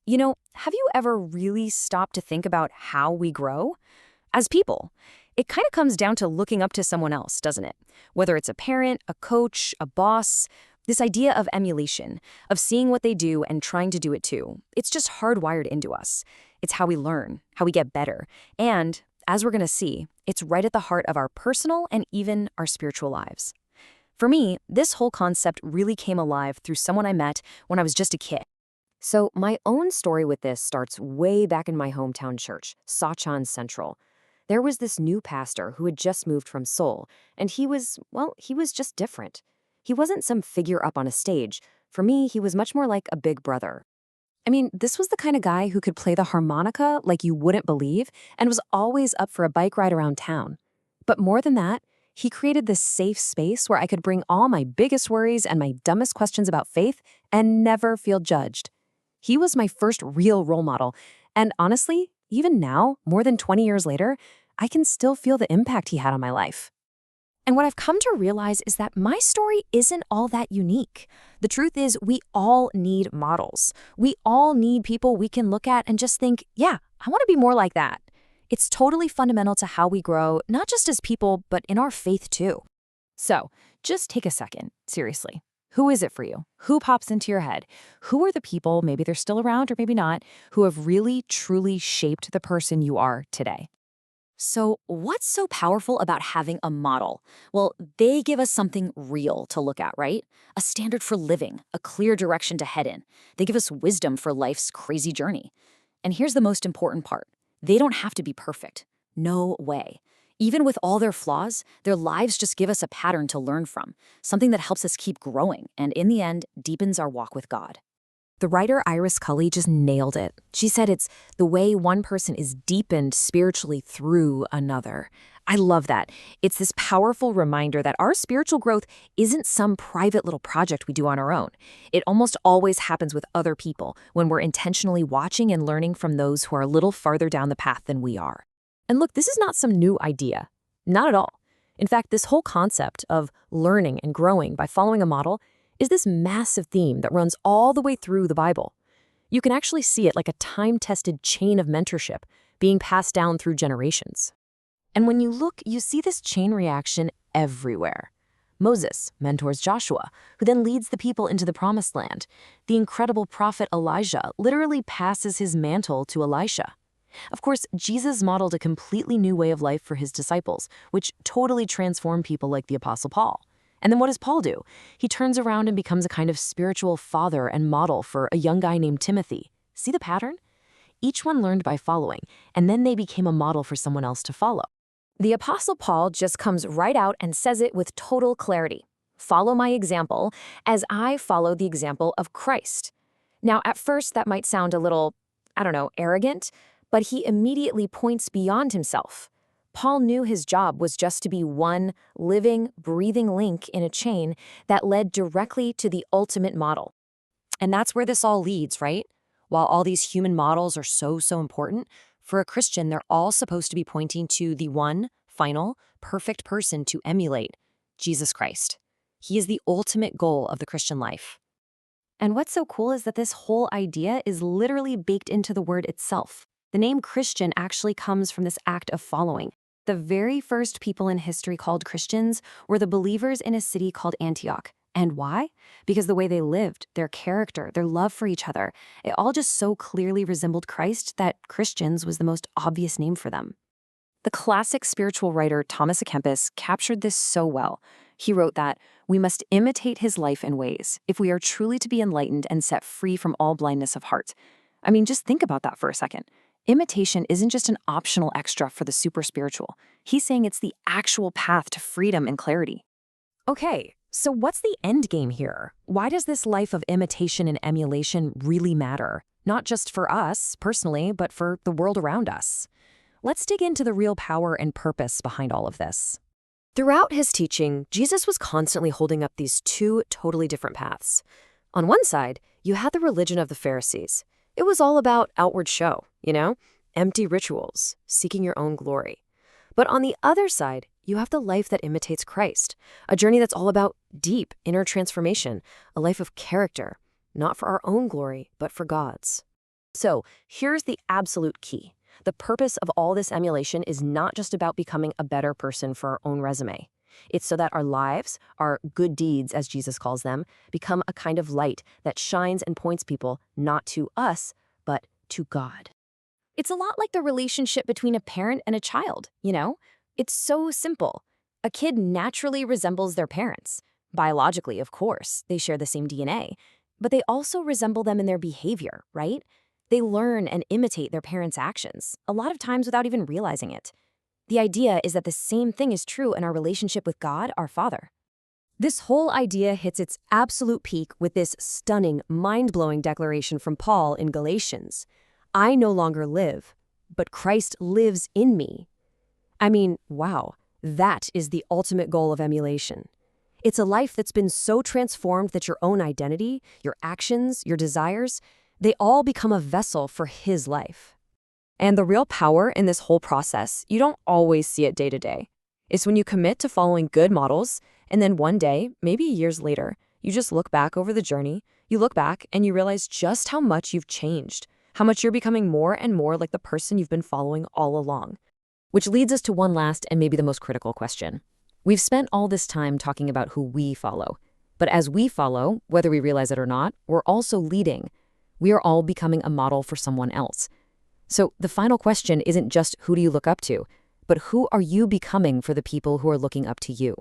Have you ever really stopped to think about how we grow? As people, it kind of comes down to looking up to someone else, doesn't it? Whether it's a parent, a coach, a boss, this idea of emulation, of seeing what they do and trying to do it too. It's just hardwired into us. It's how we learn, how we get better. And, as we're going to see, it's right at the heart of our personal and even our spiritual lives. For me, this whole concept really came alive through someone I met when I was just a kid. So my own story with this starts way back in my hometown church, Sachan Central. There was this new pastor who had just moved from Seoul, and he was just different. He wasn't some figure up on a stage. For me, he was much more like a big brother. I mean, this was the kind of guy who could play the harmonica like you wouldn't believe and was always up for a bike ride around town. But more than that, he created this safe space where I could bring all my biggest worries and my dumbest questions about faith and never feel judged. He was my first real role model, and honestly, even now, more than 20 years later, I can still feel the impact he had on my life. And what I've come to realize is that my story isn't all that unique. The truth is, we all need models. We all need people we can look at and just think, yeah, I want to be more like that. It's totally fundamental to how we grow, not just as people, but in our faith too. So, just take a second, seriously. Who is it for you? Who pops into your head? Who are the people, maybe they're still around or maybe not, who have really, truly shaped the person you are today? So, what's so powerful about having a model? Well, they give us something real to look at, right? A standard for living, a clear direction to head in. They give us wisdom for life's crazy journey. And here's the most important part. They don't have to be perfect. No way. Even with all their flaws, their lives just give us a pattern to learn from, something that helps us keep growing and, in the end, deepens our walk with God. The writer Iris Cully just nailed it. She said it's the way one person is deepened spiritually through another. I love that. It's this powerful reminder that our spiritual growth isn't some private little project we do on our own. It almost always happens with other people when we're intentionally watching and learning from those who are a little farther down the path than we are. And look, this is not some new idea. Not at all. In fact, this whole concept of learning and growing by following a model is this massive theme that runs all the way through the Bible. You can actually see it like a time-tested chain of mentorship being passed down through generations. And when you look, you see this chain reaction everywhere. Moses mentors Joshua, who then leads the people into the promised land. The incredible prophet Elijah literally passes his mantle to Elisha. Of course, Jesus modeled a completely new way of life for his disciples, which totally transformed people like the Apostle Paul. And then what does Paul do? He turns around and becomes a kind of spiritual father and model for a young guy named Timothy. See the pattern? Each one learned by following, and then they became a model for someone else to follow. The Apostle Paul just comes right out and says it with total clarity. Follow my example as I follow the example of Christ. Now, at first, that might sound a little, arrogant, but he immediately points beyond himself. Paul knew his job was just to be one living, breathing link in a chain that led directly to the ultimate model. And that's where this all leads, right? While all these human models are so important, for a Christian, they're all supposed to be pointing to the one, final, perfect person to emulate, Jesus Christ. He is the ultimate goal of the Christian life. And what's so cool is that this whole idea is literally baked into the word itself. The name Christian actually comes from this act of following. The very first people in history called Christians were the believers in a city called Antioch. And why? Because the way they lived, their character, their love for each other, it all just so clearly resembled Christ that Christians was the most obvious name for them. The classic spiritual writer Thomas à Kempis captured this so well. He wrote that, "We must imitate his life and ways if we are truly to be enlightened and set free from all blindness of heart." I mean, just think about that for a second. Imitation isn't just an optional extra for the super spiritual. He's saying it's the actual path to freedom and clarity. Okay, so what's the end game here? Why does this life of imitation and emulation really matter? Not just for us, personally, but for the world around us. Let's dig into the real power and purpose behind all of this. Throughout his teaching, Jesus was constantly holding up these two totally different paths. On one side, you had the religion of the Pharisees. It was all about outward show, empty rituals, seeking your own glory. But on the other side, you have the life that imitates Christ, a journey that's all about deep inner transformation, a life of character, not for our own glory, but for God's. So here's the absolute key. The purpose of all this emulation is not just about becoming a better person for our own resume. It's so that our lives, our good deeds, as Jesus calls them, become a kind of light that shines and points people not to us, but to God. It's a lot like the relationship between a parent and a child, you know? It's so simple. A kid naturally resembles their parents. Biologically, of course, they share the same DNA. But they also resemble them in their behavior, right? They learn and imitate their parents' actions, a lot of times without even realizing it. The idea is that the same thing is true in our relationship with God, our Father. This whole idea hits its absolute peak with this stunning, mind-blowing declaration from Paul in Galatians. I no longer live, but Christ lives in me. I mean, wow, that is the ultimate goal of emulation. It's a life that's been so transformed that your own identity, your actions, your desires, they all become a vessel for His life. And the real power in this whole process, you don't always see it day to day. It's when you commit to following good models, and then one day, maybe years later, you just look back over the journey, you look back and you realize just how much you've changed, how much you're becoming more and more like the person you've been following all along. Which leads us to one last and maybe the most critical question. We've spent all this time talking about who we follow. But as we follow, whether we realize it or not, we're also leading. We are all becoming a model for someone else. So the final question isn't just who do you look up to, but who are you becoming for the people who are looking up to you?